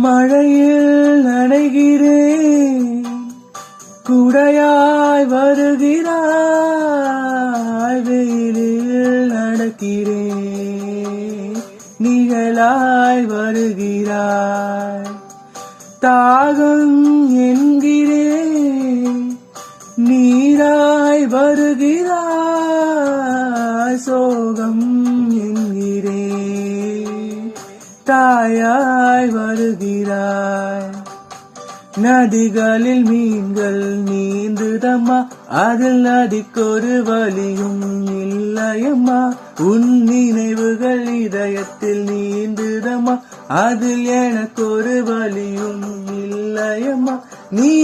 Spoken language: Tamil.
மழையில் நனைகிறேன், குடையாய் வருகிறாய். வெயிலில் நடக்கிறேன், நிழலாய் வருகிறாய். தாகம் என்கிறேன், நீராய் வருகிறாய். சோகம் என்கிறேன், தாயாய் வருகிறாய். நதிகளில் மீன்கள் நீந்துதம்மா, அதில் நதிக்கொரு வலியும் இல்லையம்மா. உன் நினைவுகள் இதயத்தில் நீந்துதம்மா, அதில் எனக்கொரு வலியும் இல்லையம்மா. நீ